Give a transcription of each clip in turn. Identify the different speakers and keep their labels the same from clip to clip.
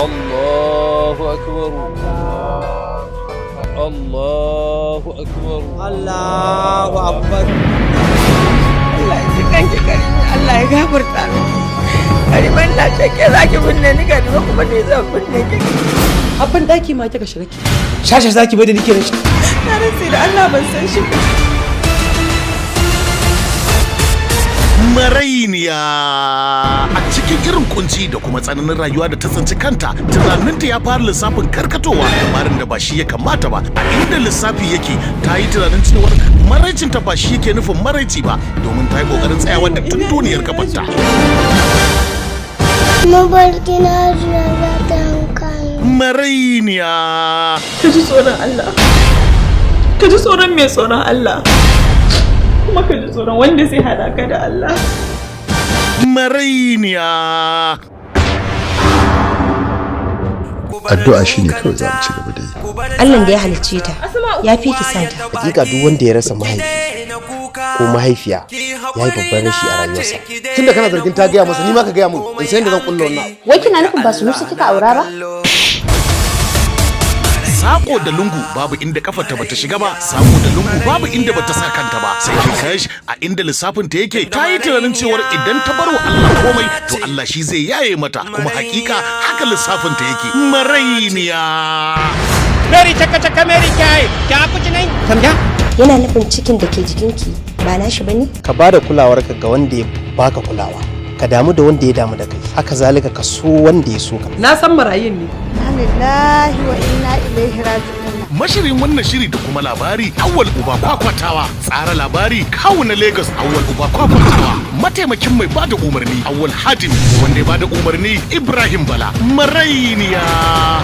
Speaker 1: الله أكبر الله أكبر
Speaker 2: الله أكبر. Allah ya jikan ki Karima, Allah ya gafarta miki. Karima ina shake zaki binne ni Karima kuma ni zan binne ki.
Speaker 3: Abin daki ma kika shiga ki. Shashe zaki bai da nike da shi.
Speaker 2: Na rantsi da Allah ban san shi ba.
Speaker 4: Marainiya a cikin irin kunci da kuma tsananin rayuwa da ta tsinci kanta, tunaninta ya fara lissafin karkatowa lamarin da ba shi ya kamata ba. A inda lissafi yake, ta yi tunanin cewar maraicinta ba shi yake nufin maraici ba, domin ta yi kokarin tsayawa da tun duniyar kafanta.
Speaker 5: Mabarki na zuwa za ta hankali.
Speaker 4: Marainiya.
Speaker 3: Ka ji tsoron Allah. Ka ji tsoron mai tsoron Allah. Kuma ka ji tsoron wanda zai haɗa ka da Allah.
Speaker 4: Marainiya.
Speaker 6: Addu'a shine kawai za mu ci gaba da yi.
Speaker 7: Allah da ya halicce ta ya fi ki santa.
Speaker 8: Hakika duk wanda ya rasa mahaifi ko mahaifiya ya yi babban rashi a rayuwarsa.
Speaker 6: Tunda kana zargin ta gaya masa, ni ma ka gaya mun in san da zan kulla wannan.
Speaker 7: Wai kina nufin ba su nusu kika aura ba?
Speaker 4: Sako da lungu babu inda kafarta bata shiga ba, sako da lungu babu inda bata sa kanta ba. Sai ke kash a inda lissafin ta yake, ta yi tunanin cewar idan ta barwa Allah komai to Allah shi zai yaye mata, kuma hakika haka lissafin ta yake. Marainiya.
Speaker 2: Mary chaka Mary kai, ka kuci nai. Tamja?
Speaker 7: Yana nufin cikin da ke jikinki ba nashi bane?
Speaker 8: Ka bada kulawarka ga wanda ya baka kulawa. Ka damu da wanda ya damu da kai. Haka zalika ka so wanda ya so ka.
Speaker 3: Na san marayin ne.
Speaker 5: Alhamdulillahi wa inna ilaihi raji'un.
Speaker 4: Mashirin wannan shiri da kuma labari Awwal Uba Kwakwatawa, tsara labari kawu na Lagos Awwal Uba Kwakwatawa, mataimakin mai bada umarni Awwal Hadimi, wanda ya bada umarni Ibrahim Bala. Marainiya.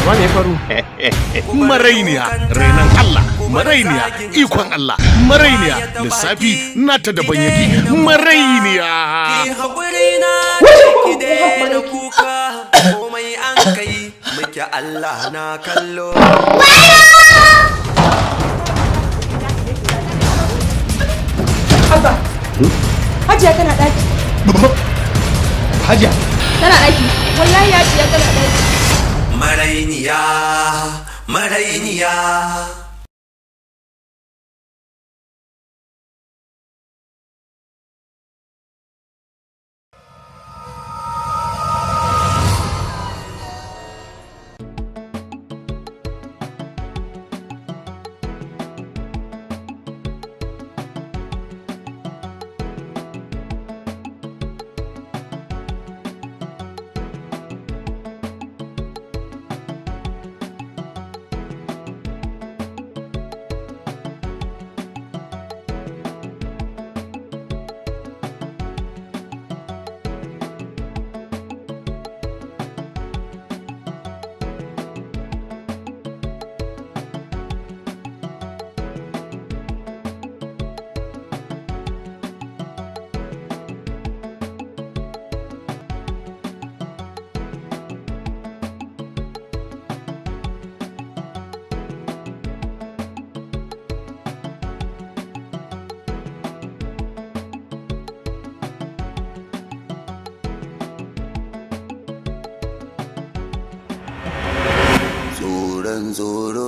Speaker 8: Wane ya faru?
Speaker 4: Marainiya, renan Allah. Marainiya, ikon Allah. Marainiya, lissafi nata daban yake. Marainiya.
Speaker 9: Muke Allah na kallo.
Speaker 3: Abba. Hajiya kana daki.
Speaker 6: Hajiya.
Speaker 3: Tana daki. Wallahi Hajiya tana daki.
Speaker 9: Marainiya, marainiya. Zoro.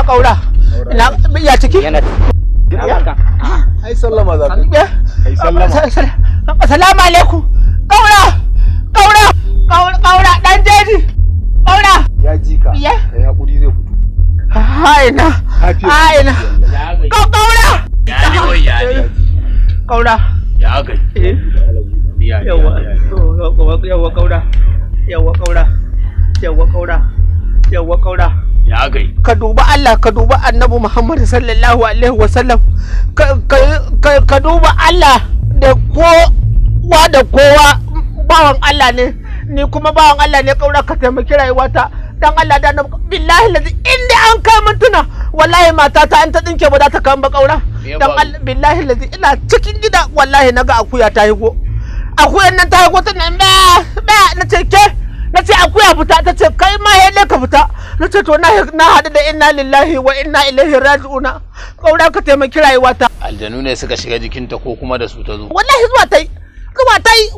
Speaker 2: kaura ina ya ciki
Speaker 6: yana ai sallama za ka
Speaker 2: ai sallama assalamu alaikum kaura dan jeji kaura
Speaker 6: ya ji ka kai hakuri zai fito
Speaker 2: haina kaura kaura
Speaker 1: ya ga
Speaker 2: yawa kaura
Speaker 1: ya gai
Speaker 2: ka duba Allah ka duba Annabi Muhammad sallallahu alaihi wasallam ka duba Allah da kowa da kowa bawan Allah ne ni kuma bawan Allah ne kaura ka taimaki rayuwata dan Allah da Annabi billahi lazi inda an kai mintuna wallahi matata an ta dinke ba za ta kan ba kaura dan Allah billahi lazi ina cikin gida wallahi naga akuya ta higo akuyan nan ta higo tana na ce ke na ce akuya fita ta ce kai ma yalle ka fita na ce to na haɗu da inna lillahi wa inna ilaihi raji'una kaura ka taimaki rayuwata
Speaker 1: aljanu ne suka shiga jikinta ko kuma da su ta zo
Speaker 2: wallahi zuwa tai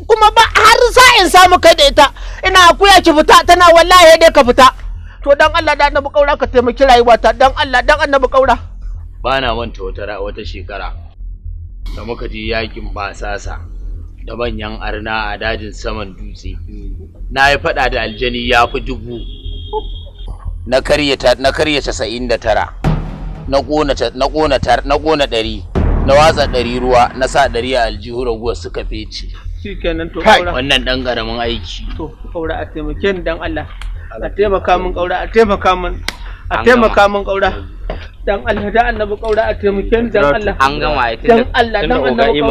Speaker 2: kuma ba har sa'in samu kai da ita ina akuya ki fita tana wallahi dai ka fita to dan Allah da annabi kaura ka taimaki rayuwata dan Allah dan annabi kaura
Speaker 1: ba na manta wata shekara da muka je yakin basasa da manyan arna a dajin saman dutse na yi fada da aljani ya fi 1000 na karya 99 na kona 100 na watsa 100 ruwa na sa 100 a aljihu raguwar suka fece
Speaker 2: shikenan to kaura
Speaker 1: wannan dan karamin aiki
Speaker 2: to kaura a taimake ni dan Allah a taimaka min kaura a taimaka min kaura dan Allah da annabi kaura a taimake ni dan Allah
Speaker 1: an gama ita
Speaker 2: dan Allah dan annabi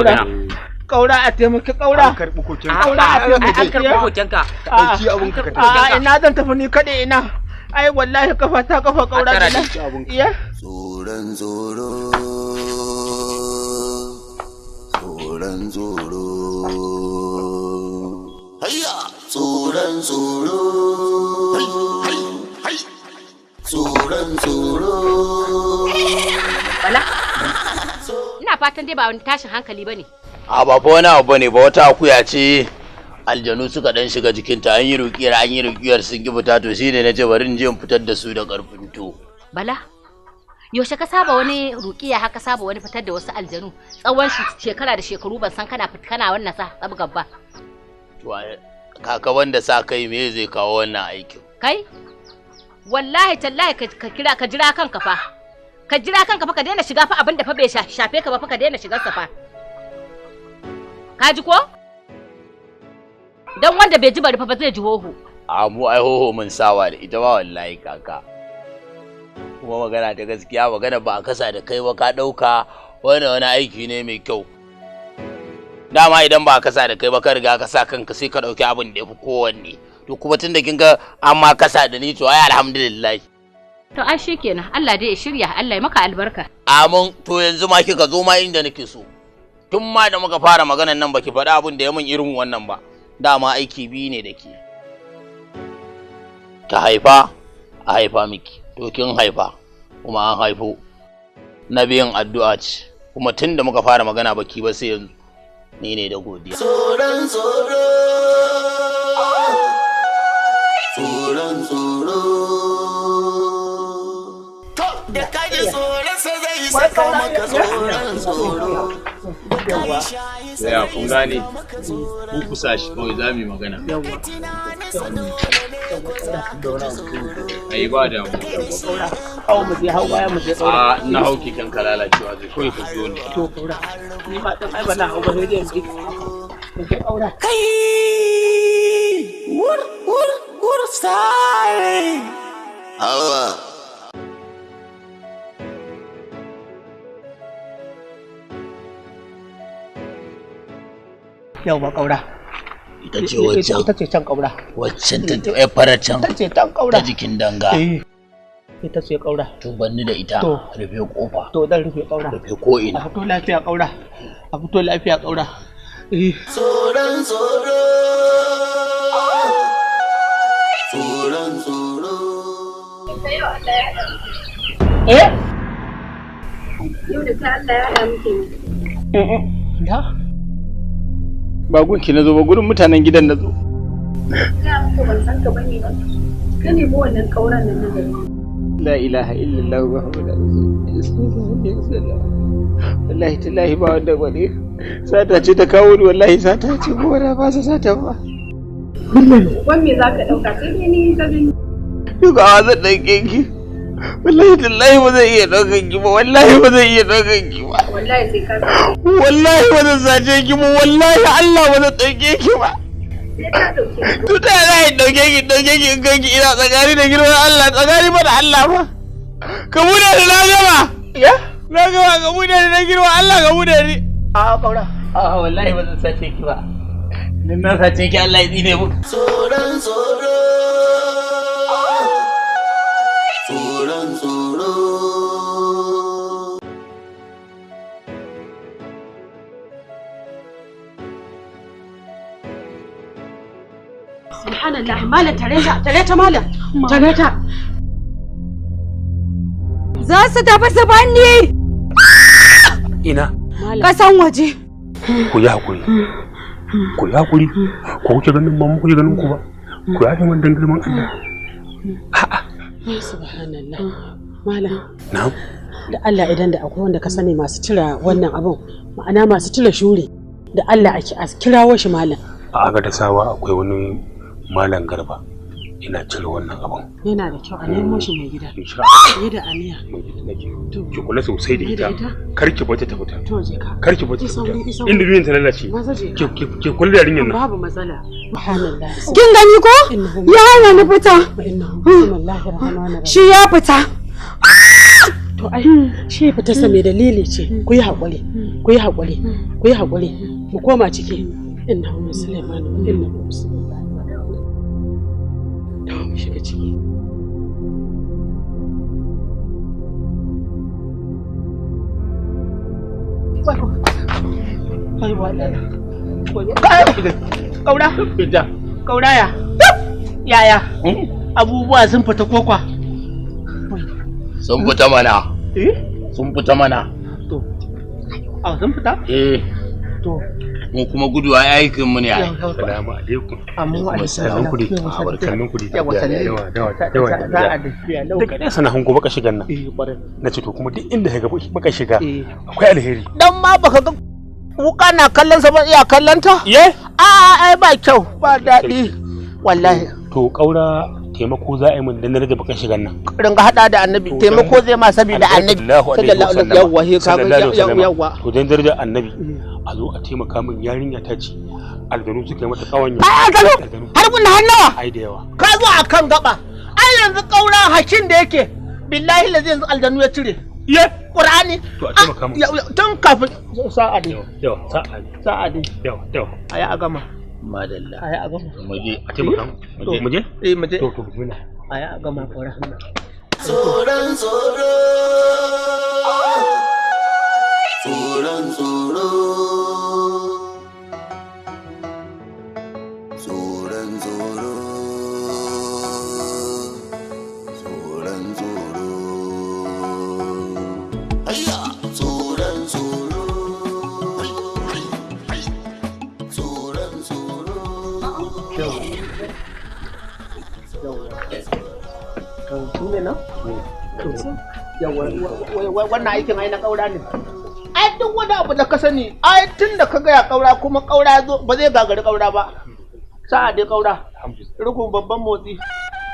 Speaker 2: kaura a taimake kaura
Speaker 6: an karbi koken
Speaker 2: kaura a taimake
Speaker 1: an karbi kokenka
Speaker 6: dauki abun ka
Speaker 2: a ina zan tafi ni kade ina ai wallahi kafa kaura da iya
Speaker 9: tsoron hayya tsoron
Speaker 10: Bala, ina fatan dai ba wani tashin hankali ba ne.
Speaker 1: A ba fa wani abu ne ba wata akuya ce aljanu suka dan shiga jikinta an yi rukiyar sun ki fita to shine na ce bari in je in fitar da su da karfin to.
Speaker 10: Bala, yaushe ka saba wani rukiya haka saba wani fitar da wasu aljanu tsawon shekara da shekaru ban san kana wannan sa tsabgar ba.
Speaker 1: To kaka wanda sa kai me zai kawo wannan aikin?
Speaker 10: Kai? Wallahi tallahi ka jira kanka fa. Ka jira kanka fa ka daina shiga fa abin da fa bai shafe ka ba fa ka daina shigar sa fa. Ka ji ko? Dan wanda bai ji bari fa ba zai ji hoho.
Speaker 1: A mu ai hoho mun sawa da ita ba wallahi kaka. Kuma magana ta gaskiya magana ba a kasa da kai ba ka dauka wani aiki ne mai kyau. Dama idan ba a kasa da kai ba ka riga ka sa kanka sai ka dauki abin da yafi kowanne. To kuma tunda kin ga an ma kasa da ni to ai alhamdulillah.
Speaker 10: To ai shikenan Allah dai ya shirya Allah ya maka albarka.
Speaker 1: Amin to yanzu ma kika zo ma inda nake so. Tun ma da muka fara maganan nan baki faɗa abin da ya min irin wannan ba. Dama aiki biyu ne dake. Ka haifa a haifa miki. To kin haifa kuma an haifo. Na biyan addu'a ce. Kuma tun da muka fara magana baki ba sai yanzu ni ne da godiya.
Speaker 9: Tsoron da kaji tsoron sa zai saka maka tsoro.
Speaker 1: Ya kun gane ku kusa shi kawai za mu yi magana. Ai ba da mu.
Speaker 2: Hau mu je hau baya mu je
Speaker 1: a na hau kikan ka lalacewa zai kawai ka zo ne.
Speaker 2: To kaura ni ma dan ai bana hau ba sai dai mu je kaura.
Speaker 9: Kai wur style. Hawa.
Speaker 2: Yawwa kaura.
Speaker 1: Ita ce waccan.
Speaker 2: Ita ce can kaura.
Speaker 1: Waccan ta farar can.
Speaker 2: Ita ce can kaura.
Speaker 1: Ta jikin danga.
Speaker 2: Ita ce kaura.
Speaker 1: To banni da ita. Rufe kofa.
Speaker 2: To dan rufe kaura.
Speaker 1: Rufe ko ina.
Speaker 2: A fito lafiya kaura. A fito lafiya kaura.
Speaker 9: Tsoron
Speaker 11: Yau da ta Allah ya haɗa muke ne.
Speaker 2: Da?
Speaker 1: Ba gunki na zo ba gurin mutanen gidan na zo.
Speaker 11: Ya muku ban san ka bane ba. Ka nemi wannan kauran nan na gari.
Speaker 2: La ilaha illallah Muhammadu Rasulullah. Wallahi tallahi ba wanda bane. Sata ce ta kawo ni wallahi sata ce ko da ba sata ba.
Speaker 11: Wan me zaka dauka sai dai ni ka gani.
Speaker 2: Duka zan dauke ki. Wallahi tallahi ba zai iya daukan ki ba. Wallahi ba zai iya daukan ki ba.
Speaker 11: Wallahi sai ka
Speaker 2: wallahi ba zan sace ki ba. Wallahi Allah ba zan dauke ki ba.
Speaker 11: Sai ka dauke ki.
Speaker 2: Tuta zai dauke ki in ganki ina tsakani da girman Allah tsakani ba da Allah ba. Ka bude da na gama. Ya? Na gama ka bude da na girman Allah ka bude ni. A kaura. A wallahi ba zan sace ki ba. Dan na sace ki Allah ya tsine mu.
Speaker 9: Tsoron tsoro. Tsoron tsoro.
Speaker 11: Subhanallah, malam tare ta malam. Tare ta.
Speaker 12: Za su tafi su banni.
Speaker 13: Ina.
Speaker 12: Kasan waje.
Speaker 13: Ku yi hakuri. Ku yi hakuri. Ko kuke ganin ba mu kuke ganin ku ba. Ku yafe min dan girman Allah. A'a.
Speaker 14: Subhanallah. Malam.
Speaker 13: Na'am.
Speaker 14: Da Allah idan da akwai wanda ka sani masu tira wannan abun, ma'ana masu tira shuri, da Allah a kirawo shi malam.
Speaker 13: A ga da sawa akwai wani malam Garba. Ina cire wannan abun.
Speaker 14: Yana da kyau a nemo shi mai gida. Yi da aniya.
Speaker 13: Ki kula sosai da ita. Kar ki bata ta fita.
Speaker 14: To je ka.
Speaker 13: Kar ki bata ta fita. Inda duniyar ta lalace. Ki kula da yarinyar nan.
Speaker 14: Babu matsala. Subhanallah.
Speaker 12: Kin gani ko? Ya hana ni fita. Shi ya fita.
Speaker 14: To ai shi fita sa mai dalili ce. Ku yi haƙuri. Ku yi haƙuri. Ku yi haƙuri. Mu koma ciki. Innahu Sulaiman. Innahu Sulaiman. Mu shiga ciki.
Speaker 2: Kaura? Kauraya? Yaya? Abubuwa sun fita kokwa?
Speaker 1: Sun fita mana. Sun fita mana.
Speaker 2: To. Sun fita? To.
Speaker 1: Mu kuma gudu a aikin mu ne ai.
Speaker 13: Assalamu alaikum.
Speaker 2: Amma wa
Speaker 13: alaikum kudi. Barkanun kudi.
Speaker 2: Yawa
Speaker 13: daga nesa na hango baka shigan nan. Na ce to kuma duk inda ka ga baka shiga akwai alheri.
Speaker 2: Dan ma baka ga wuka na kallon sa ba iya kallon ta? Ai ba kyau ba daɗi wallahi.
Speaker 13: To kaura taimako za a yi min dan rage baka shigan nan.
Speaker 2: Ringa hada da annabi taimako zai ma saboda annabi sallallahu alaihi wasallam. Yawwa.
Speaker 13: To dan darajar annabi a zo a taimaka min yarinya ta ce aljanu suka yi mata kawanya.
Speaker 2: Ai aljanu har kun hannawa.
Speaker 13: Ai da yawa.
Speaker 2: Ka zo akan gaba. Ai yanzu kaura hakin da yake billahi lazi yanzu aljanu ya cire. Ye Qur'ani.
Speaker 13: To a taimaka min.
Speaker 2: Tun kafin sa'a ne.
Speaker 13: Yau sa'a ne.
Speaker 2: Sa'a ne.
Speaker 13: Yau.
Speaker 2: Ai a gama.
Speaker 1: Madalla.
Speaker 2: Ai a gama.
Speaker 1: Muje
Speaker 13: a taimaka min. Muje?
Speaker 2: Muje.
Speaker 13: To bismillah.
Speaker 2: Ai a gama ko rahama.
Speaker 9: Tsoron tsoro. Tsoron tsoro. Tsoron tsoro. Tsoron tsoro. Ayya! Tsoron tsoro. Tsoron tsoro.
Speaker 2: Wannan aikin ai na kaura ne. Ai duk wani abu da ka sani, ai tun da ka gaya kaura kuma kaura zo ba zai gagari kaura ba. Sa'a dai kaura. Rukun babban motsi.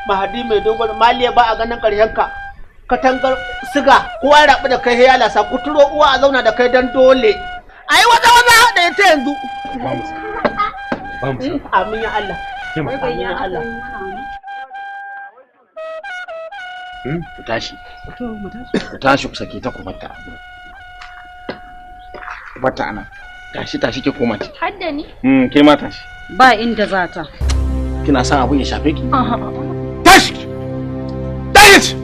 Speaker 2: Mahadi mai dogon maliya ba a ganin karshen ka. Katangar siga kowa ya rabu da kai ya lasa kuturo uwa a zauna da kai dan dole. Ai wata da ita yanzu. Amin ya Allah. Amin ya Allah.
Speaker 1: Ku tashi. Ku tashi ku sake ta ku bata. Bata ana. Tashi ki koma ciki.
Speaker 10: Har da ni?
Speaker 1: Ke ma tashi.
Speaker 10: Ba inda za ta.
Speaker 1: Kina son abun ya shafe ki?
Speaker 2: Tashi! Tashi!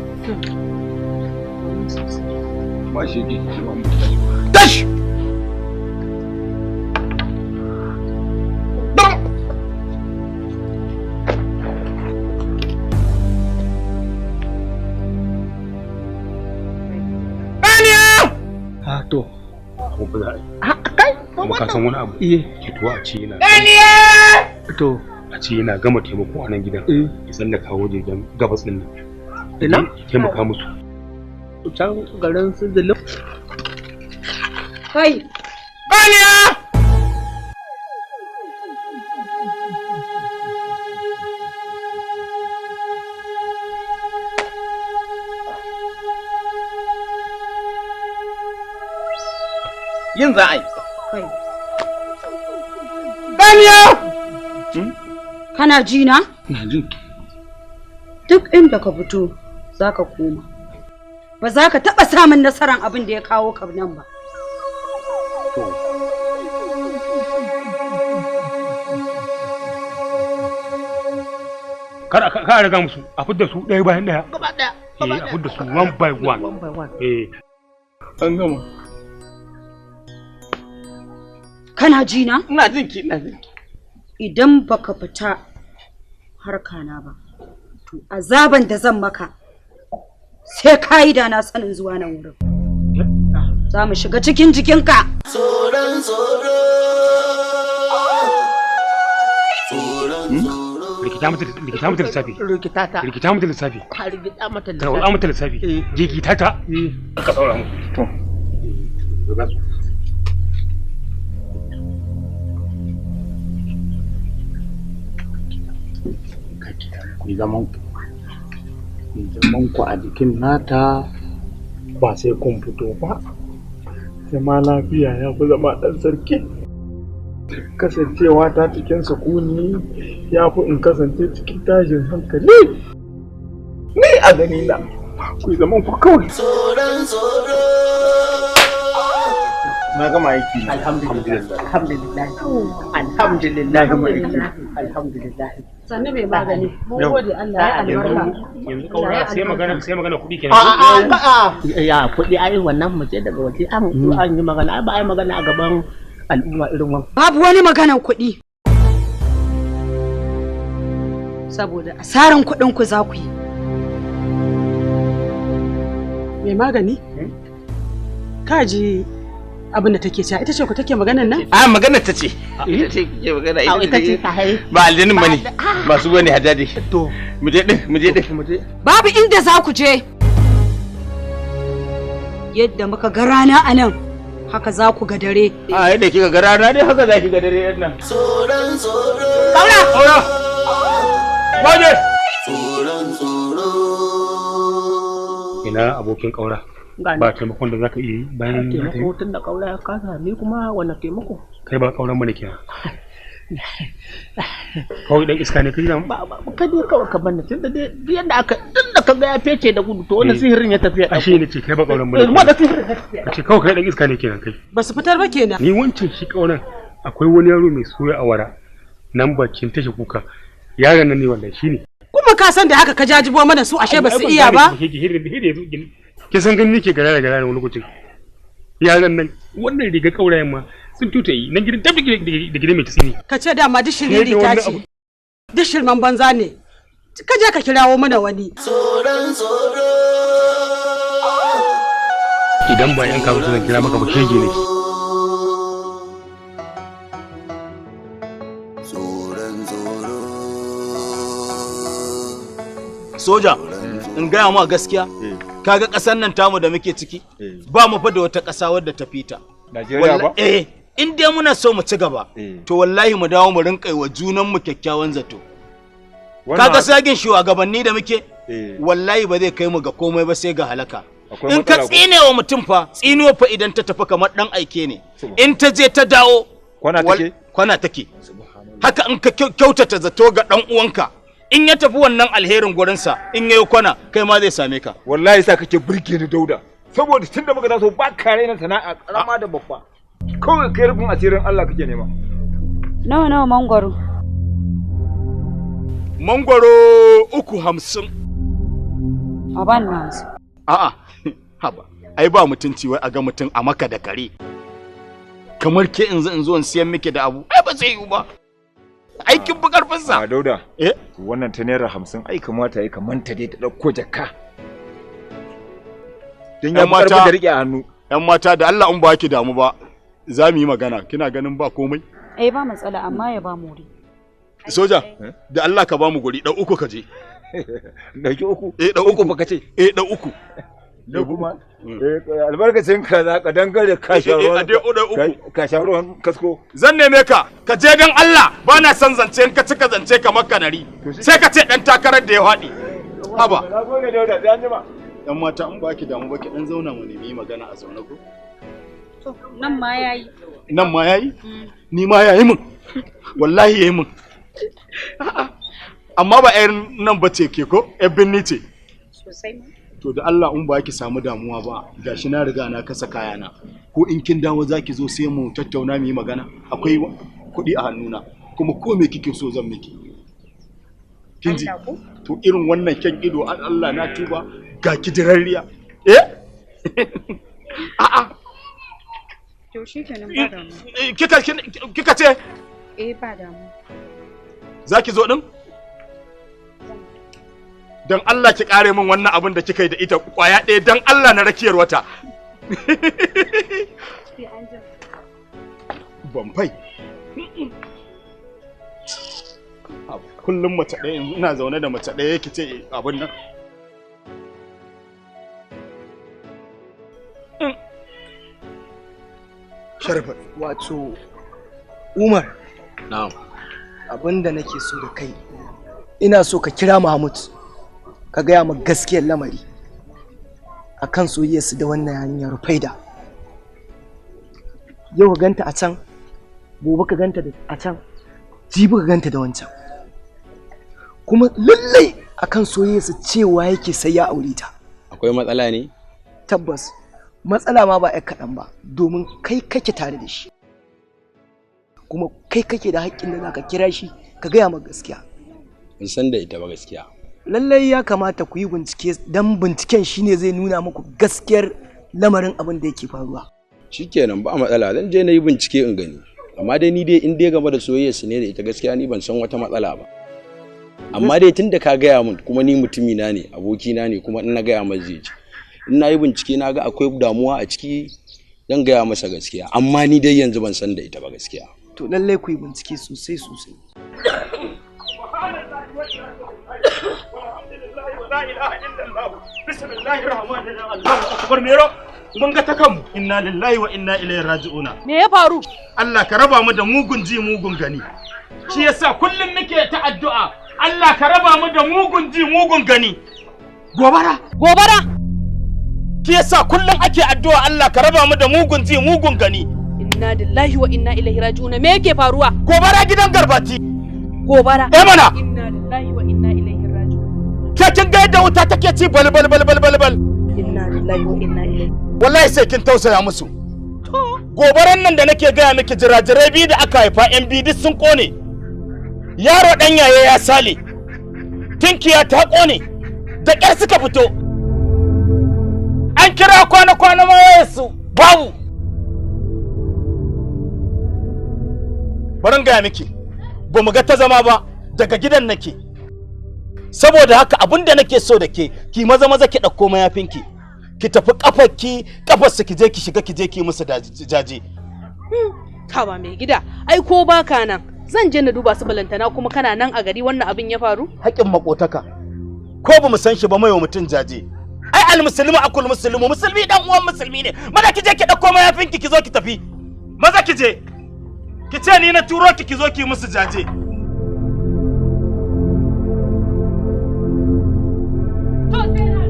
Speaker 1: Ba shi ki.
Speaker 2: Tashi! To.
Speaker 13: Abu ba za a yi.
Speaker 2: Kai?
Speaker 13: Kuma ka san wani abu? Ke tuwa a ce yana.
Speaker 2: To.
Speaker 13: A ce yana gama taimako a nan gidan. Ya tsallaka waje don gabas ɗin nan.
Speaker 2: Ina?
Speaker 13: Taimaka musu.
Speaker 2: Can garin su zulum.
Speaker 12: Kai!
Speaker 2: Baniya! Yin za a yi.
Speaker 12: Kai!
Speaker 2: Baniya!
Speaker 12: Kana ji na?
Speaker 2: Na jin.
Speaker 12: Duk inda ka fito za ka koma. Ba za ka taɓa samun nasarar abin da ya kawo ka nan ba.
Speaker 13: Kar a riga musu a fidda su ɗaya bayan ɗaya.
Speaker 2: Gaba ɗaya.
Speaker 13: A fidda su one by one.
Speaker 2: An gama.
Speaker 12: Kana ji na?
Speaker 2: Ina jin ki, ina jin ki.
Speaker 12: Idan baka fita harkana ba, to azaban da zan maka sai ka yi da na sanin zuwa nan wurin. Za mu shiga cikin jikinka.
Speaker 9: Tsoron tsoro. Tsoron tsoro.
Speaker 13: Rikita mata lissafi.
Speaker 2: Rikita ta.
Speaker 13: Rikita mata lissafi.
Speaker 2: Ka rikita mata lissafi.
Speaker 13: Tarwatsa mata lissafi. Rikita ta. Ka saura mu.
Speaker 1: Ku zaman ku a jikin nata ba sai kun fito ba. Zama lafiya ya fi zama ɗan sarki. Kasancewa ta cikin sukuni ya fi in kasance cikin tashin hankali. Ni a gani na ku zaman ku kawai.
Speaker 9: Tsoron tsoro.
Speaker 1: Na gama aiki.
Speaker 2: Alhamdulillah. Alhamdulillah. Alhamdulillah. Alhamdulillah.
Speaker 12: Sannu mai magani. Mun gode Allah ya albarka.
Speaker 13: Yanzu kaura sai magana kuɗi kenan.
Speaker 2: Ya kuɗi ai wannan mu je daga waje an yi magana ba ai magana a gaban al'umma irin wannan.
Speaker 12: Babu wani maganan kuɗi. Saboda asaran kuɗin ku za ku yi.
Speaker 14: Mai magani? Kaji abin da take cewa ita ce ku take maganan nan?
Speaker 2: A maganar ta ce. Ita ce ke magana ita ce ta hai. Ba aljanin bane. Masu bane hadadi. To mu je din, mu je din.
Speaker 12: Babu inda za ku je. Yadda muka ga rana a nan, haka za ku ga dare.
Speaker 2: A yadda kika ga rana dai haka za ki ga dare yan nan.
Speaker 9: Tsoron tsoro.
Speaker 2: Kaura! Kaura! Waje!
Speaker 9: Tsoron tsoro.
Speaker 13: Ina abokin kaura. Ba taimakon da zaka iya yi bayan
Speaker 2: taimako tun da kaura ya kasa ni kuma wani taimako.
Speaker 13: Kai ba kauran bane kenan. Kawai dan iska ne kai nan.
Speaker 2: Ba ka je kawai ka banne tun da dai yanda aka tun da ka ga ya fece da gudu to wannan sihirin ya tafi.
Speaker 13: Ashe ne ce kai ba kauran bane.
Speaker 2: Ma da sihirin.
Speaker 13: Kace kawai kai dan iska ne kenan kai.
Speaker 14: Ba su fitar ba kenan.
Speaker 13: Ni wancan shi kauran akwai wani yaro mai soya awara nan bakin tashi kuka. Yaron nan ne wallahi shine.
Speaker 14: Kuma ka san da haka ka jajibo mana su ashe ba su iya ba.
Speaker 13: Kin san gani nake gara wani lokacin. Yaran nan wannan riga kaurayen ma sun tuta yi nan gidan tafi da gidan mai tsini.
Speaker 14: Ka ce dama dishiri ta ce. Dishirman banza ne. Ka je ka kirawo mana wani.
Speaker 9: Tsoron tsoro.
Speaker 13: Idan ba yan kawo zan kira maka ba shege ne.
Speaker 9: Tsoron tsoro.
Speaker 15: Soja, in gaya ma gaskiya, kaga ƙasar nan tamu da muke ciki, ba mu fa da wata ƙasa wadda ta fita.
Speaker 16: Najeriya ba?
Speaker 15: In dai muna so mu ci gaba, to wallahi mu dawo mu rinƙa wa junan mu kyakkyawan zato. Kaga sagin shugabanni da muke, wallahi ba zai kai mu ga komai ba sai ga halaka. In ka tsine wa mutum fa, tsinuwa fa idan ta tafi kamar dan aike ne. In ta je ta dawo, kwana take. Haka in ka kyautata zato ga dan uwanka, in ya tafi wannan alherin gurinsa, in yayi kwana, kai ma zai same ka.
Speaker 16: Wallahi sa kake burge ni Dauda. Saboda tunda muka taso ba ka raina sana'a karama da babba. Kawai kai rubun asirin Allah kake nema.
Speaker 12: Nawa mangwaro?
Speaker 15: Mangwaro 350.
Speaker 12: A ban na su.
Speaker 15: A'a, haba. Ai ba mutunci wai a ga mutum a maka da kare. Kamar ke in zo in siyan miki da abu. Ai ba zai yiwu ba. Aikin bu karfin sa.
Speaker 16: A Dauda. Wannan ta naira 50 ai kamata ai kamanta dai ta dauko jakka. Dan ya karfi da rike a hannu.
Speaker 15: Yan mata da Allah in ba ki damu ba. Za mu yi magana. Kina ganin ba komai?
Speaker 12: Ba matsala amma ya ba mu wuri.
Speaker 15: Soja, da Allah ka ba mu guri, ɗan uku ka je.
Speaker 16: Dauki uku.
Speaker 15: Da
Speaker 16: uku baka ce.
Speaker 15: Da uku.
Speaker 16: Da kuma albarkacin ka za ka dangare ka sha ruwan kasko.
Speaker 15: Zan neme ka je dan Allah ba na son zance in ka cika zance kamar kanari sai ka ce dan takarar da ya haɗi haba dan mata in ba ki damu ba ki dan zauna mu nemi magana a zaune ko
Speaker 12: nan ma yayi
Speaker 15: ni ma yayi min wallahi yayi min amma ba ƴar nan ba ce ke ko ƴar binni ce
Speaker 12: sosai ma
Speaker 15: to da Allah in ba ki samu damuwa ba gashi na riga na kasa kayana ko in kin dawo zaki zo sai mu tattauna mu yi magana akwai kuɗi a hannuna kuma ko me kike so zan miki kin ji to irin wannan kyan ido an Allah na tuba ga ki dirarriya a'a
Speaker 12: to shi kenan ba damu
Speaker 15: kika ce
Speaker 12: ba damu
Speaker 15: zaki zo din dan Allah ki kare min wannan abin da kika yi da ita kwaya ɗaya dan Allah na rakiyar wata Bamfai kullum mace ɗaya yanzu ina zaune da mace ɗaya yake ce abin nan
Speaker 8: Sharifat wato Umar
Speaker 15: na'am
Speaker 8: abinda nake so da kai ina so ka kira Mahmud ka gaya ma gaskiyar lamari akan soyayyarsu da wannan hanyar Rufaida yau ka ganta a can gobe ka ganta a can jibi ka ganta da wancan kuma lallai akan soyayyarsu cewa yake sai ya aure ta
Speaker 17: akwai matsala ne
Speaker 8: tabbas matsala ma ba kaɗan ba domin kai kake tare da shi kuma kai kake da haƙƙin da zaka kira shi ka gaya ma gaskiya
Speaker 17: ban san da ita ba gaskiya
Speaker 8: lallai ya kamata ku yi bincike dan binciken shine zai nuna muku gaskiyar lamarin abin da yake faruwa
Speaker 17: shikenan ba matsala zan je na yi bincike in gani amma dai ni dai in dai game da soyayya su ne da ita gaskiya ni ban san wata matsala ba amma dai tunda ka gaya min kuma ni mutumi na ne aboki na ne kuma in na gaya masa zai ji in na yi bincike na ga akwai damuwa a ciki zan gaya masa gaskiya amma ni dai yanzu ban san da ita ba gaskiya
Speaker 8: to lallai ku yi bincike sosai sosai
Speaker 15: mun ga ta kanmu inna lillahi wa inna ilaihi raji'una
Speaker 10: me ya faru
Speaker 15: Allah ka raba mu da mugun ji mugun gani shi yasa kullum nake ta addu'a Allah ka raba mu da mugun ji mugun gani gobara shi yasa kullum ake addu'a Allah ka raba mu da mugun ji mugun gani
Speaker 10: inna lillahi wa inna ilaihi raji'una me yake faruwa
Speaker 15: gobara gidan garbati
Speaker 10: gobara
Speaker 15: mana
Speaker 10: inna lillahi wa inna ilaihi raji'un
Speaker 15: ke kin ga yadda wuta take ci bal
Speaker 10: inna lillahi wa inna ilaihi
Speaker 15: wallahi sai kin tausaya musu gobaran nan da nake gaya miki jirajirai biyu da aka haifa yan biyu duk sun kone yaro dan yaye ya sale tinkiya ta kone da ƙyar suka fito an kira kwana ma wayarsu babu bari gaya miki ba mu ga ta zama ba daga gidan nake saboda haka abinda nake so da ke ki maza ki ɗauko mayafinki ki tafi kafarsu ki je ki shiga ki je ki musu jaje
Speaker 10: ka ba mai gida ai ko baka nan zan je na duba su balantana kuma kana nan a gari wannan abin ya faru
Speaker 15: haƙin makotaka ko ba mu san shi ba mai wa mutum jaje ai almuslimu akul muslimu musulmi dan uwan musulmi ne maza ki je ki ɗauko mayafinki ki zo ki tafi maza ki je ki ce ni na turo ki zo ki musu jaje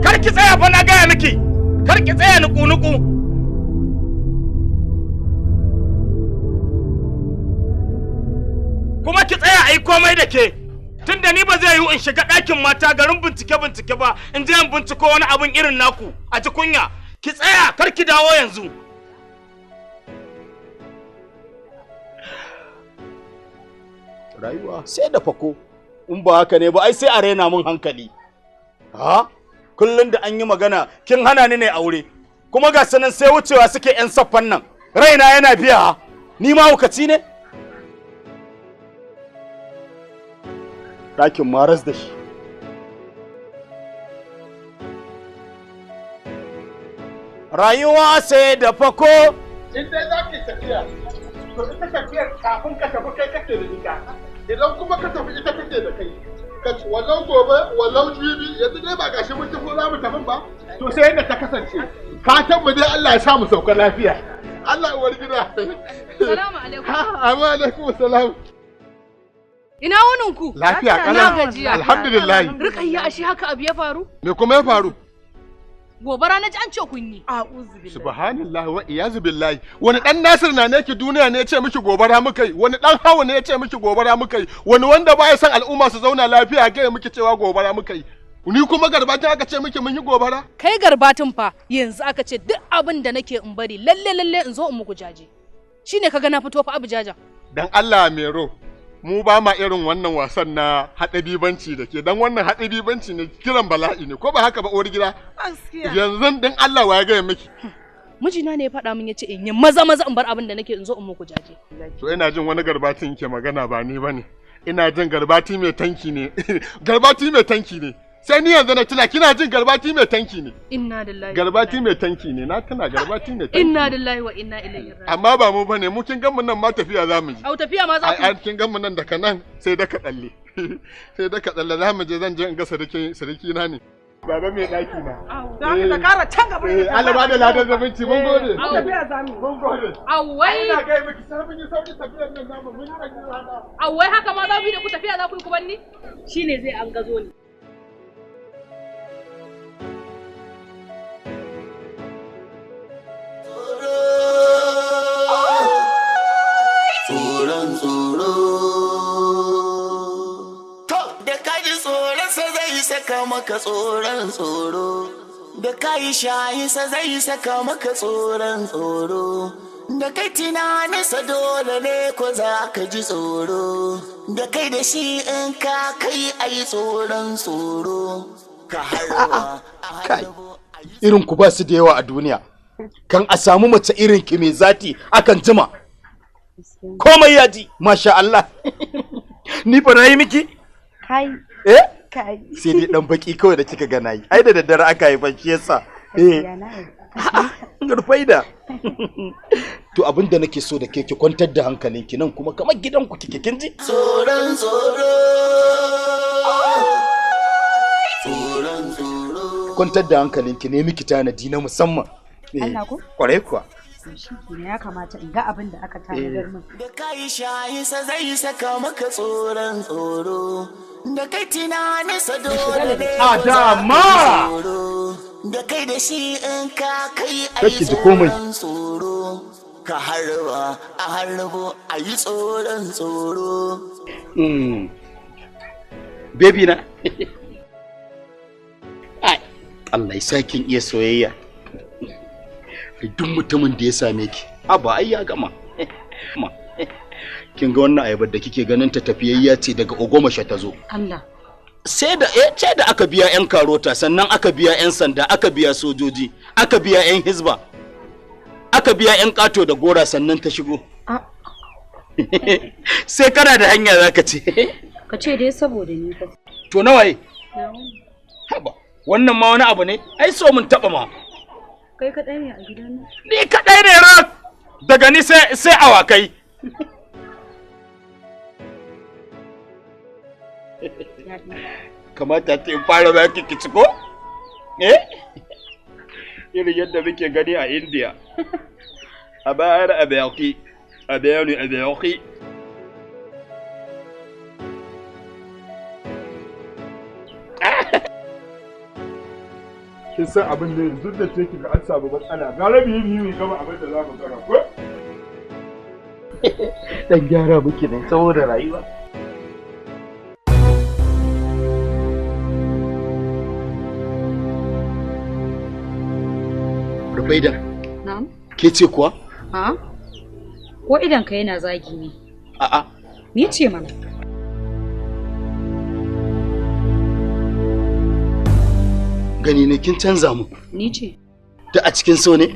Speaker 15: kar ki tsaya fa na gaya miki kar ki tsaya nuku kuma ki tsaya ai komai da ke tunda ni ba zai yi in shiga ɗakin mata garin bincike ba in je in binciko wani abun irin naku a ji kunya ki tsaya kar ki dawo yanzu rayuwa sai da fako in ba haka ne ba ai sai a rena mun hankali ha kullun da an yi magana kin hana ni ne aure kuma ga sanan sai wucewa suke yan saffan nan raina yana biya ni ma hukaci ne ɗakin maras da shi rayuwa sai da fako
Speaker 2: in dai za ki tafiya to ita tafiyar kafin ka tafi kai kake da ita idan kuma ka tafi ita kake da kai
Speaker 18: wallau gobe wallau jibi yanzu dai ba gashi mun tafi za mu tafi ba to sai yadda ta kasance fatan mu dai Allah ya sa mu sauka lafiya Allah uwar gida
Speaker 19: salamu alaikum
Speaker 18: amma alaikum salam
Speaker 19: ina wunin ku
Speaker 18: lafiya kana alhamdulillah
Speaker 19: Rukayya ashe haka abu ya faru
Speaker 18: me kuma ya faru
Speaker 19: gobara na ji an ce kun yi
Speaker 18: a'udhu billahi subhanallahi wa iyazu billahi wani dan Nasir na ne ki duniya ne ya ce miki gobara muka yi wani dan Hawa ne ya ce miki gobara muka yi wani wanda baya son al'umma su zauna lafiya ga miki cewa gobara muka yi ni kuma garbatin aka ce miki mun yi gobara
Speaker 19: kai garbatin fa yanzu aka ce duk abin da nake in bari lalle in zo in muku jaje shine kaga na fito fa abu jaja
Speaker 18: dan Allah mero mu ba ma irin wannan wasan na haɗabibanci da ke dan wannan haɗabibanci ne kiran bala'i ne ko ba haka ba uwar gida yanzu dan Allah wa ya gaya miki
Speaker 19: mijina ne ya faɗa min yace in yi maza in bar abin da nake in zo in muku jaje
Speaker 18: to ina jin wani garbatin ke magana ba ni bane ina jin garbati mai tanki ne garbati mai tanki ne sai ni yanzu na tuna kina jin garbati mai tanki ne
Speaker 19: inna lillahi
Speaker 18: garbati mai tanki ne na tuna garbati mai tanki
Speaker 19: inna lillahi wa inna ilaihi raji'un
Speaker 18: amma ba mu bane mu kin gan mu nan ma tafiya za mu ji
Speaker 19: au tafiya ma za ku
Speaker 18: ai kin gan mu nan daga nan sai daka tsalle sai daka tsalle za mu je zan je in ga sarki na ne baba mai daki na
Speaker 14: da haka da kara can gaba
Speaker 18: Allah ba da ladan zamanci mun gode
Speaker 14: tafiya za mu
Speaker 18: mun gode
Speaker 19: awai
Speaker 18: ina ga miki sai mun yi sauki tafiyar nan zamu mun yi haka
Speaker 19: awai haka ma za ku yi da ku tafiya za ku yi ku banni shine zai an gazo ni
Speaker 9: tsoron tsoro to da kaji tsoronsa zai saka maka tsoron tsoro da kayi shayinsa zai saka maka tsoron tsoro da kai tunaninsa dole ne ko za ka ji tsoro da kai da shi in ka kai ayi tsoron tsoro ka harwa
Speaker 15: irin ku ba su da yawa a duniya kan a samu mace irin ki mai zati akan jima komai ya ji masha Allah ni fa nayi miki
Speaker 12: kai
Speaker 15: kai sai dai dan baki kawai da kika ga nayi ai da daddare aka haifa shi yasa garfaida to abinda nake so da ke ki kwantar da hankalinki nan kuma kamar gidanku kike kin ji
Speaker 9: tsoron tsoro tsoron tsoro
Speaker 15: kwantar da hankalinki ne miki tanadi na musamman
Speaker 12: Allah ko
Speaker 15: kwarai kuwa
Speaker 12: ya kamata in ga abin da aka tanadar min
Speaker 9: da kai shayinsa zai saka maka tsoron tsoro da kai tunaninsa dole ne
Speaker 15: a dama
Speaker 9: da kai da shi in ka kai
Speaker 15: kake ji komai
Speaker 9: tsoro ka harba a harbo a yi tsoron tsoro
Speaker 15: baby na Allah ya sakin iya soyayya duk mutumin da ya same ki ba ai ya gama kin ga wannan ayabar da kike ganin ta tafiyayya ce daga Ogomasha ta zo
Speaker 12: Allah
Speaker 15: sai da aka biya yan karota sannan aka biya yan sanda aka biya sojoji aka biya yan hizba aka biya yan kato da gora sannan ta shigo sai kana da hanya zaka ce
Speaker 12: ka ce dai saboda ni fa
Speaker 15: to nawaye haba wannan ma wani abu ne ai so mun taba ma
Speaker 12: kai kadai ne a gidan nan
Speaker 15: ni kadai ne rak daga ni sai awakai kamata ta in fara baki kici ko irin yadda muke gani a India a bayar a bayaki a bayani a bayaki
Speaker 18: kin san abin da yanzu da ce ki ga an samu matsala gara biyu mai gaba abin da za mu gara ko
Speaker 15: dan gyara muke ne saboda rayuwa Rubaida
Speaker 12: na'am
Speaker 15: ke ce kuwa
Speaker 12: ko idan ka yana zagi ne
Speaker 15: a'a
Speaker 12: ni ce mana
Speaker 15: gani ne kin canza mu
Speaker 12: ni ce
Speaker 15: da a cikin so ne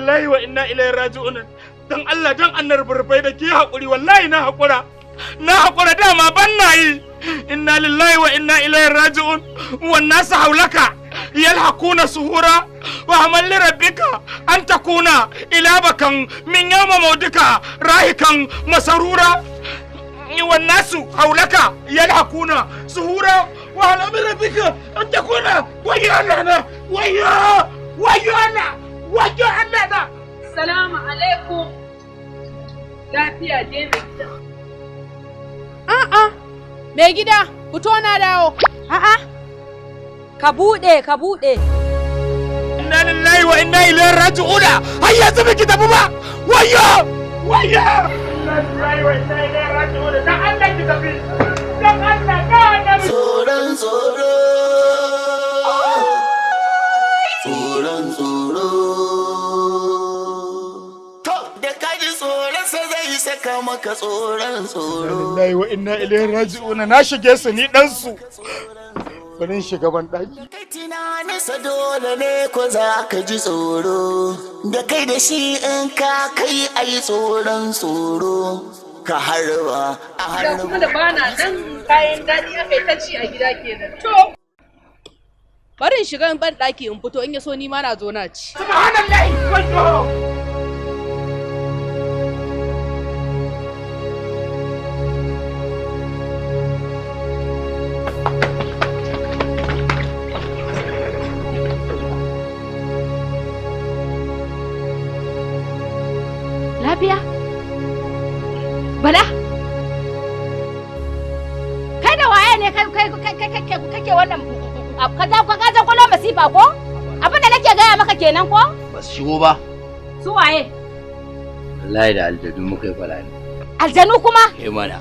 Speaker 20: lillahi wa inna ilaihi raji'un. Dan Allah dan annar burbai da ke hakuri wallahi na hakura. Na hakura dama ban na yi. Inna lillahi wa inna ilaihi raji'un. Wan nasu haulaka yalhaquna suhura wa amal rabbika an takuna ilabakan min yawma maudika rahikan masarura. Wan nasu haulaka yalhaquna suhura wa amal rabbika an takuna wayana wayana na.
Speaker 19: Salamu alaikum. Lafiya je mai gida. A'a, mai gida, fito na dawo.
Speaker 12: A'a, ka buɗe.
Speaker 20: Inna lillahi wa inna ilaihi raji'un. Har yanzu biki tafi ba. Wayyo! Inna lillahi wa inna ilaihi raji'un. Dan Allah ki tafi. Dan Allah ka annabi.
Speaker 9: Tsoron. Saka maka tsoro.
Speaker 20: Wallahi wa inna ilaihi raji'un. Na shige su ni dan su. Bari shiga ban daki.
Speaker 9: Kai tunaninsa dole ne ko za ka ji tsoro. Da kai da shi in ka kai ai tsoron tsoro. Ka harba a
Speaker 19: Da kuma da bana nan kayan daɗi aka yi ta ci a gida kenan. To. Bari in shiga ban daki in fito in ya so ni ma na zo na ci.
Speaker 20: Subhanallahi wato.
Speaker 10: Lafiya? Bala? Kai da waye ne kake wannan ka za kwalo masifa ko? Abin da nake gaya maka kenan ko?
Speaker 1: Ba su shigo ba.
Speaker 10: Su waye?
Speaker 1: Wallahi da aljanu muka yi fara ne.
Speaker 10: Aljanu kuma?
Speaker 1: Mana.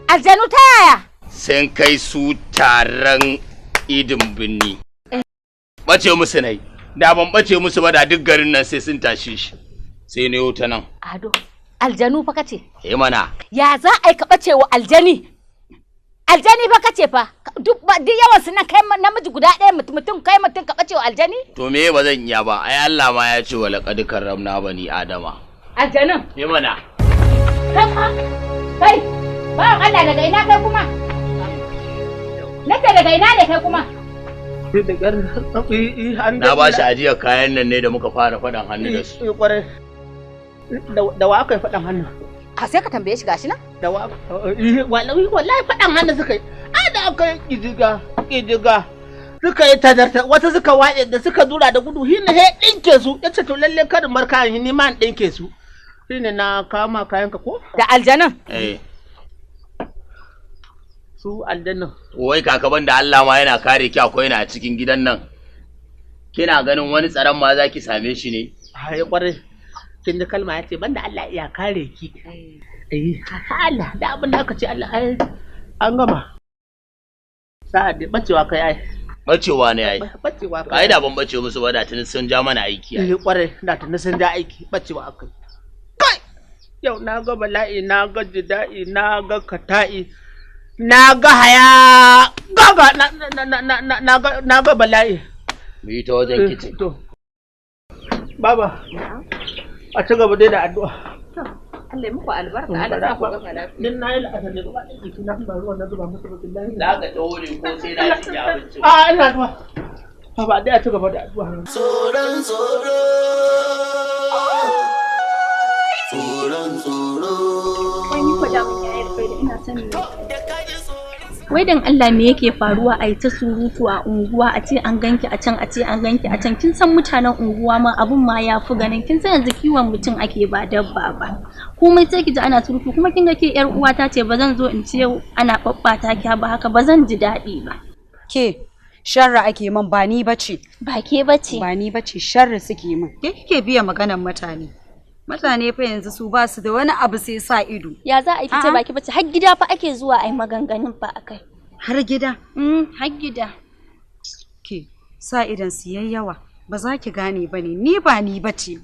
Speaker 10: Aljanu ta yaya?
Speaker 1: Sun kai su taron idin binni. Bace musu nai. Da ban bace musu ba da duk garin nan sai sun tashi shi. Sai ne ta nan.
Speaker 10: Ado, aljanu fa kace?
Speaker 1: Mana.
Speaker 10: Ya za a yi ka bace wa aljani? Aljani fa kace fa? Duk yawan su nan kai namiji guda ɗaya mutum kai mutum ka bace wa aljani?
Speaker 1: To me ba zan iya ba? Ai Allah ma ya ce wa laqad karramna bani adama.
Speaker 10: Aljanin?
Speaker 1: Mana.
Speaker 10: Kai, ba Allah daga ina kai kuma? Nace daga ina ne kai kuma?
Speaker 1: Na ba shi ajiyar kayan nan ne da muka fara faɗan hannu da su.
Speaker 2: Da wa aka yi faɗan hannu?
Speaker 10: A sai ka tambaye shi gashi nan?
Speaker 2: Da wa wallahi faɗan hannu suka yi. A da aka yi ƙidiga. Suka yi tadarta wata suka waɗe da suka dura da gudu hin he ɗinke su. Ya ce to lalle karin marka ni ma ɗinke su. Shine na kama kayanka ko?
Speaker 10: Da aljanan?
Speaker 2: Su aljannan.
Speaker 1: Wai kakaban da Allah ma yana kare ki akwai na a cikin gidan nan. Kina ganin wani tsaron ma za ki same shi ne?
Speaker 2: Ai kwarai. Kin ji kalma ya ce banda Allah ya kare ki. Allah da abin da aka ce Allah ai an gama. Sa'a da bacewa kai ai.
Speaker 1: Bacewa ne ai.
Speaker 2: Bacewa kai.
Speaker 1: Ai da ban bace musu ba da tuni sun ja mana aiki ai.
Speaker 2: Kwarai da tuni sun ja aiki bacewa akai. Kai! Yau na ga bala'i, na ga jida'i, na ga kata'i. Na ga haya gaga na ga bala'i.
Speaker 1: Mu yi ta wajen kicin.
Speaker 2: To. Baba. A ci gaba dai da addu'a.
Speaker 10: Allah ya muku albarka, Allah ya ku gama lafiya.
Speaker 2: Din na yi la'asar ne gaba ɗin jiki na ba ruwan na zuba masa billahi.
Speaker 1: Za ka taho ne ko sai na ci abinci.
Speaker 2: A ina zuwa. Baba dai a ci gaba da addu'a.
Speaker 9: Tsoron.
Speaker 11: Wai ni ko da mun yi kai da ina son ne. Wai dan Allah me yake faruwa a yi ta surutu a unguwa a ce an ganki a can a ce an ganki a can kin san mutanen unguwa ma abun ma ya fi ganin kin san yanzu kiwon mutum ake ba dabba ba komai sai ki ji ana surutu kuma kin ga ke yar uwata ce ba zan zo in ce ana babbata ki ba haka ba zan ji daɗi ba
Speaker 12: ke sharri ake man ba ni bace
Speaker 11: ba ke bace
Speaker 12: ba ni bace sharri suke min ke kike biya maganar mutane fa yanzu su ba su da wani abu sai sa ido
Speaker 11: ya za a yi kice baki bace har gida fa ake zuwa ai maganganun fa akai
Speaker 12: har gida
Speaker 11: har gida
Speaker 12: ke sa idan su yayyawa ba za ki gane bane ni ba ni bace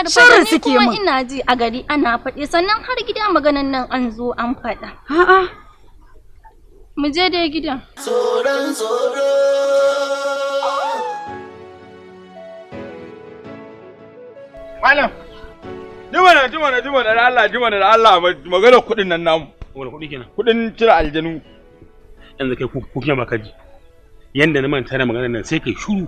Speaker 11: shirin suke mun ina ji a gari ana faɗi sannan har gida maganan nan an zo an faɗa
Speaker 12: a'a
Speaker 11: mu je dai gidan
Speaker 9: tsoron
Speaker 16: Malam. Jimana da Allah magana kuɗin nan namu.
Speaker 13: Wani kuɗi kenan?
Speaker 16: Kuɗin cire aljanu.
Speaker 13: Yanzu kai kuke maka ji. Yanda na manta da magana nan sai kai shuru.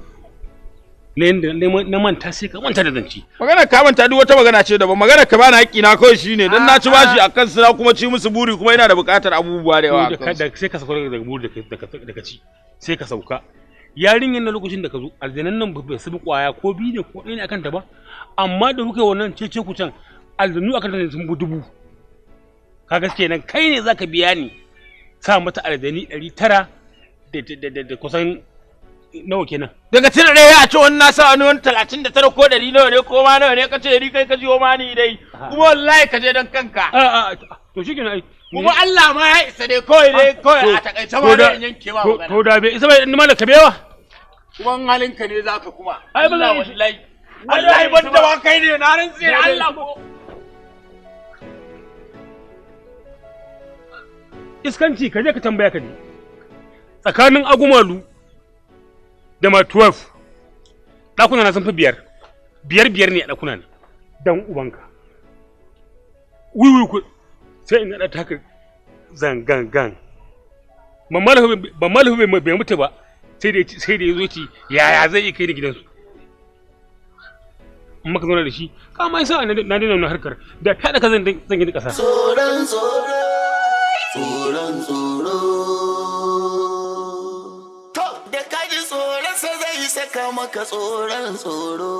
Speaker 13: Na yanda na manta sai ka manta da zanci.
Speaker 16: Magana ka manta duk wata magana ce daban. Magana ka bani haƙƙi na kawai shine dan na ci bashi akan su na kuma ci musu buri kuma ina da buƙatar abubuwa da yawa.
Speaker 13: Sai ka sauka daga buri da ka ci. Sai ka sauka. Yarinyar na lokacin da ka zo aljanan nan bai sabi kwaya ko biyu ne ko ɗaya ne akan ta ba. Amma da kuke wannan cece ku can aljanu akan ta sun dubu. Ka gaske nan kai ne zaka biya ni sa mata aljani 900 da kusan nawa kenan.
Speaker 20: Daga tira ɗaya a ce wani na sa wani 39 ko 100 nawa ne ko ma nawa ne ka ce ni kai ka jiyo ma ni dai kuma wallahi ka je dan kanka.
Speaker 13: To shi kenan ai.
Speaker 20: Kuma Allah ma ya isa dai kawai a takaice ma da yanke ma magana.
Speaker 13: To da bai isa bai ma da kabewa.
Speaker 20: Kuma halinka ne zaka kuma.
Speaker 13: Ai ba zan
Speaker 20: wallahi. Wallahi ban da ba kai ne na rantsi Allah ko.
Speaker 13: Iskanci ka je ka tambaya ka ne. Tsakanin Agumalu da ma 12 ɗakuna na sun fi biyar ne a ɗakuna ne dan ubanka wiwi ku sai in naɗa taka zangangan ban malahu bai mutu ba sai da ya zo ci yaya zai iya kai da gidansu in maka zauna da shi kama yasa na dina wannan harkar da kaɗa ka zan gini ƙasa
Speaker 9: tsoron saka maka tsoron tsoro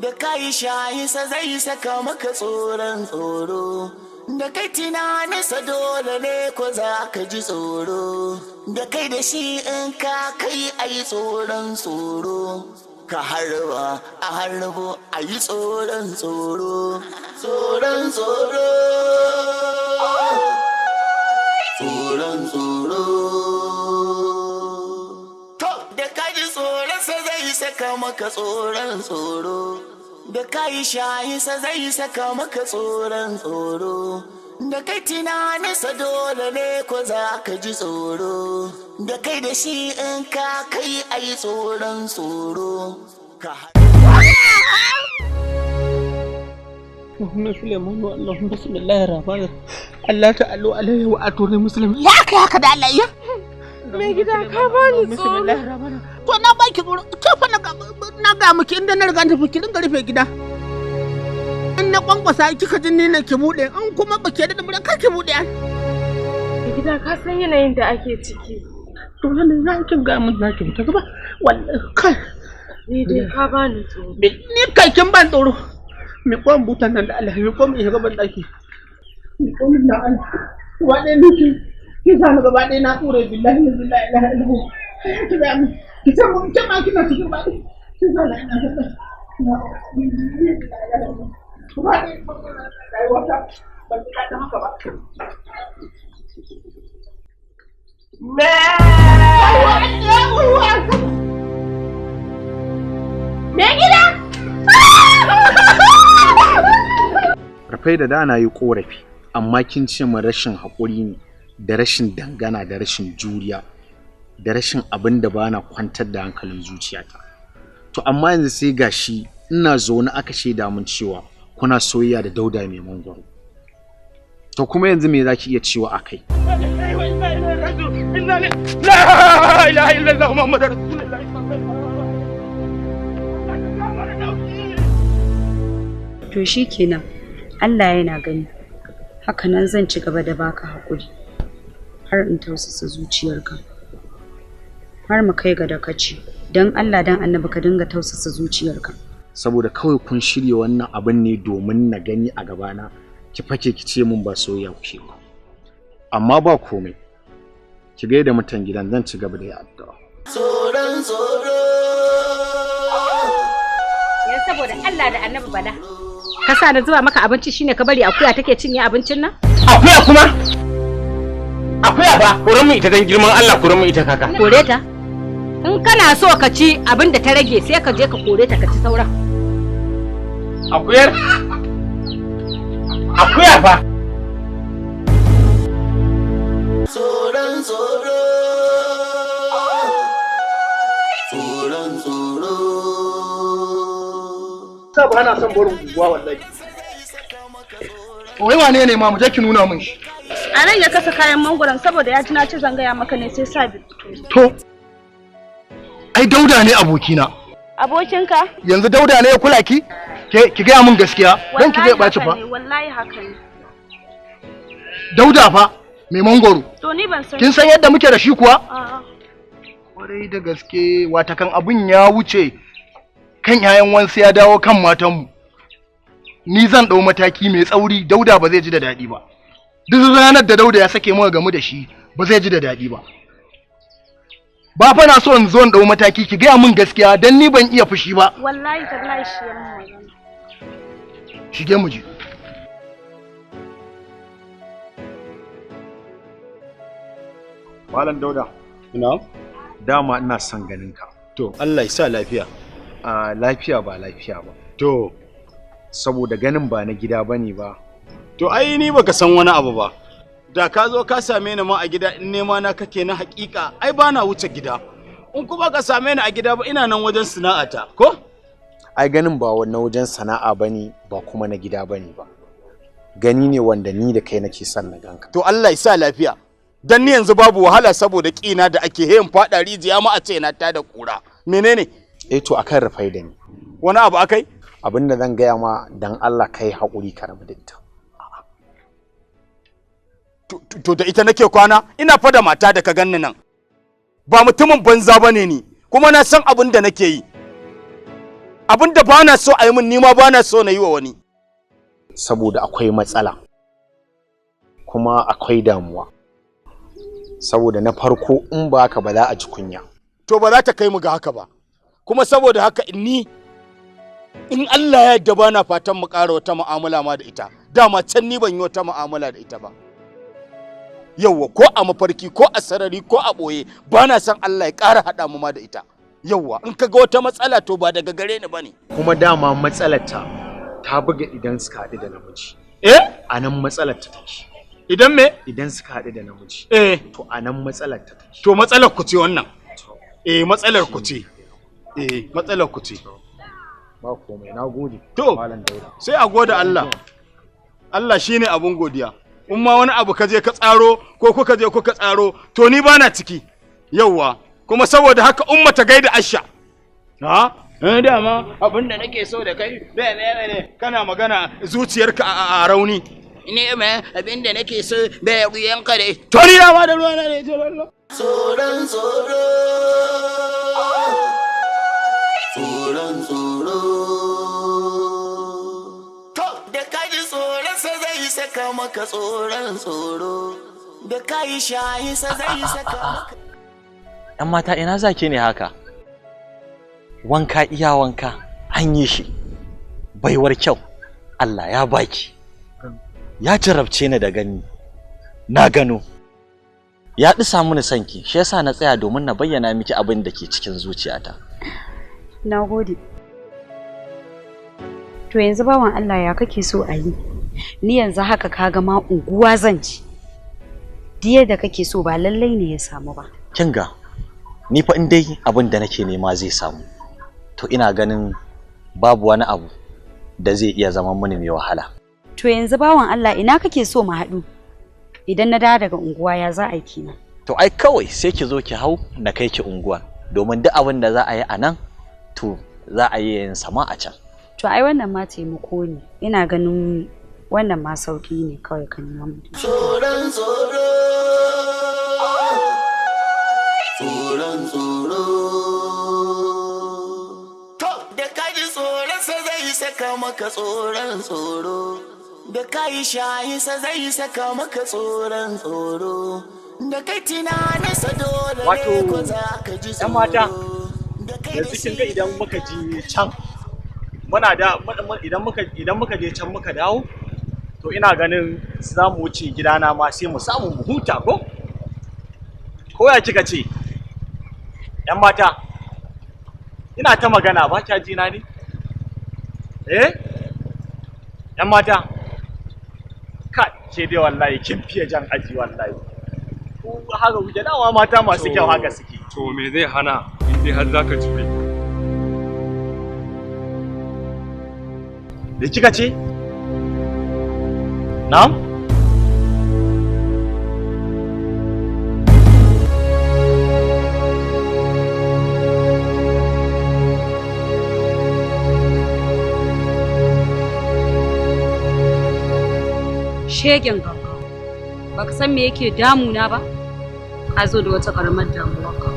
Speaker 9: da kai shayisa zai saka maka tsoron tsoro da kai tunaninsa dole ne ko za ka ji tsoro da kai da shi in ka kai a yi tsoron tsoro ka harba a harbo a yi tsoron tsoro tsoron tsoro tsoron tsoro saka maka tsoron tsoro da kai shayisa zai saka maka tsoron tsoro da kai tunaninsa dole ne ko za ka ji tsoro da kai da shi in ka kai a yi tsoron tsoro ka
Speaker 2: Muhammad Suleiman wa Allahumma bismillahir rahmanir Allah ta'ala alaihi wa atuni muslim ya kai haka da Allah ya
Speaker 19: me gida ka bani tsoro
Speaker 2: to na baki tsoro ke fa na ga miki inda na riga tafi ki dinga rufe gida in na kwankwasa kika jin ni ne ki bude in kuma bake da mura kar ki bude
Speaker 19: me gida ka san yanayin da ake ciki
Speaker 2: to ne za ki ga mun za ki fita gaba wallahi kai
Speaker 19: ni dai ka bani tsoro
Speaker 2: ni kai kin ban tsoro me kwan butan nan da Allah me kwan in shiga ban daki me kwan da Allah wane ne ki sa na gaba ɗaya na tsore billahi la ilaha illallah ki san mun kema kina cikin ba ki sa na ina da
Speaker 19: me gida
Speaker 21: Rafai da na yi korafi amma kin ce min rashin haƙuri ne da rashin dangana da rashin juriya da rashin abin da bana kwantar da hankalin zuciyata to amma yanzu sai gashi ina zaune aka shaida mun cewa kuna soyayya da Dauda mai mangwaro to kuma yanzu me zaki iya cewa akai
Speaker 20: la ilaha illallah muhammadur rasulullah
Speaker 12: to shikenan Allah yana gani hakanan zan ci gaba da baka hakuri har in tausasa zuciyarka har mu kai ga dakaci dan Allah dan annabi ka dinga tausasa zuciyarka
Speaker 21: saboda kawai kun shirye wannan abin ne domin na gani a gabana ki fake ki ce mun ba soyayya kuke ba amma ba komai ki ga da mutan gidan zan ci gaba da yi addu'a
Speaker 9: tsoron tsoro
Speaker 10: yan saboda Allah da annabi bala ka sa na zuba maka abinci shine ka bari akuya take cinye abincin nan
Speaker 20: akuya kuma akuya ba kuran mu ita dan girman Allah kuran mu ita kaka
Speaker 10: kore ta in kana so ka ci abin da ta rage sai ka je ka kore ta ka ci sauran
Speaker 20: akuyar akuya fa
Speaker 9: tsoron tsoro tsoron tsoro
Speaker 8: sa ba na son barin unguwa wallahi. Wai wane ne ma mu je ki nuna min shi.
Speaker 11: A nan ya kasa kayan mangoron saboda ya ji na ci zangaya maka ne sai sa bi.
Speaker 8: To ai Dauda ne abokina.
Speaker 11: Abokinka?
Speaker 8: Yanzu Dauda ne ya kula ki? Ki gaya min gaskiya dan ki zai ɓaci fa.
Speaker 11: Wallahi haka ne.
Speaker 8: Dauda fa mai mangoro.
Speaker 11: To ni ban san.
Speaker 8: Kin san yadda muke da shi kuwa?
Speaker 11: A'a.
Speaker 8: Kwarai da gaske watakan abun ya wuce kan yayan wansu ya dawo kan matanmu. Ni zan ɗau mataki mai tsauri Dauda ba zai ji da daɗi ba. Duk ranar da Dauda ya sake mu gamu da shi ba zai ji da daɗi ba. Ba fa na so in zo in ɗau mataki ki gaya min gaskiya dan ni ban iya fushi ba.
Speaker 11: Wallahi tallahi shi ya mun magana.
Speaker 8: Shige mu je.
Speaker 21: Malam Dauda.
Speaker 15: Ina?
Speaker 21: Dama ina son ganin ka.
Speaker 15: To, Allah ya sa lafiya.
Speaker 21: A lafiya ba lafiya ba.
Speaker 15: To,
Speaker 21: saboda ganin ba na gida bane ba.
Speaker 15: To ai ni baka san wani abu ba. Da ka zo ka same ni ma a gida in nema na kake na hakika, ai ba na wuce gida. In kuma ka same ni a gida ba ina nan wajen sana'ata, ko?
Speaker 21: Ai ganin ba wannan wajen sana'a bane ba kuma na gida bane ba. Gani ne wanda ni da kai nake son na ganka.
Speaker 15: To Allah ya sa lafiya. Dan ni yanzu babu wahala saboda kina da ake hayin fada rijiya ma a ce na ta da kura. Menene?
Speaker 21: To akan rafai da ni.
Speaker 15: Wani abu akai?
Speaker 21: Abinda zan gaya ma dan Allah kai haƙuri ka rabu da ita.
Speaker 15: To da ita nake kwana? Ina fa da mata da ka ganni nan. Ba mutumin banza bane ni, kuma na san abin da nake yi. Abin da ba na so a yi min nima ba na so na yi wa wani.
Speaker 21: Saboda akwai matsala. Kuma akwai damuwa. Saboda na farko in ba haka ba za a ji kunya.
Speaker 15: To ba za ta kai mu ga haka ba. Kuma saboda haka ni in Allah ya yarda ba na fatan mu ƙara wata mu'amala ma da ita. Dama can ni ban yi wata mu'amala da ita ba. Yawwa ko a mafarki ko a sarari ko a ɓoye ba na son Allah ya ƙara haɗa mu ma da ita. Yawwa in ka ga wata matsala to ba daga gare ni bane.
Speaker 21: Kuma dama matsalar ta buga idan suka haɗu da namiji. A nan matsalar ta take.
Speaker 15: Idan me?
Speaker 21: Idan suka haɗu da namiji. To a nan matsalar ta take.
Speaker 15: To matsalar ku ce wannan. Matsalar ku ce. Matsalar ku ce.
Speaker 21: Ba komai, na gode.
Speaker 15: To sai a gode Allah. Allah shine abun godiya. In ma wani abu ka je ka tsaro ko kuka je kuka tsaro to ni bana ciki. Yawwa kuma saboda haka umma ta gaida Asha. Ha? Dama abin da nake so da kai ne kana magana zuciyarka a rauni. Ne ma abin da nake so da yanka dai. To ni dama da ruwa na ne to Allah. Tsoron tsoro. Tsoron tsoro. To da kaji tsoron sa zai saka maka tsoron tsoro. Da kai shayi sa zai saka maka.
Speaker 7: ‘Yan mata ina zaki ne haka? Wanka iya wanka an yi shi, baiwar kyau, Allah ya baki, ya jarabce ni da gani, na gano, ya ɗisa mini sanki, shi yasa na tsaya domin na bayyana miki abin da ke cikin zuciyata.
Speaker 12: Na gode. To yanzu bawan Allah ya kake so a yi? Ni yanzu haka kaga ma unguwa zan ci. Diya da kake so ba lallai ne ya samu ba.
Speaker 7: Kinga, ni fa in dai abin da nake nema zai samu. To ina ganin babu wani abu da zai iya zama mini mai wahala.
Speaker 12: To yanzu bawan Allah ina kake so mu haɗu? Idan na dawo daga unguwa ya za a yi kina?
Speaker 7: To ai kawai sai ki zo ki hau na kai ki unguwa domin duk abin da za a yi a nan to za a yi yin sama a can.
Speaker 12: To ai wannan ma taimako ne. Ina ganin wannan ma sauki ne kawai kan namu.
Speaker 9: Tsoron tsoro. Tsoron tsoro. Saka maka tsoron tsoro da kai shayi sa zai saka maka tsoron tsoro da kai tunanin sa dole ne ko za ka ji tsoro.
Speaker 21: Mata yanzu kin ga idan muka ji can muna da idan muka je can muka dawo to ina ganin za mu wuce gidana ma sai mu samu mu huta ko ya kika ce yan mata ina ta magana ba kya ji na ne? ‘Yan mata, ke dai wallahi kin fiye jan aji wallahi. Ko haka kuke dawa mata masu kyau haka suke.
Speaker 22: To me zai hana in dai har zaka jure?
Speaker 7: Da kika ce? Na'am?
Speaker 12: Shegen gaggawa. Baka san me yake damuna ba? Ka zo da wata karamar damuwa ka.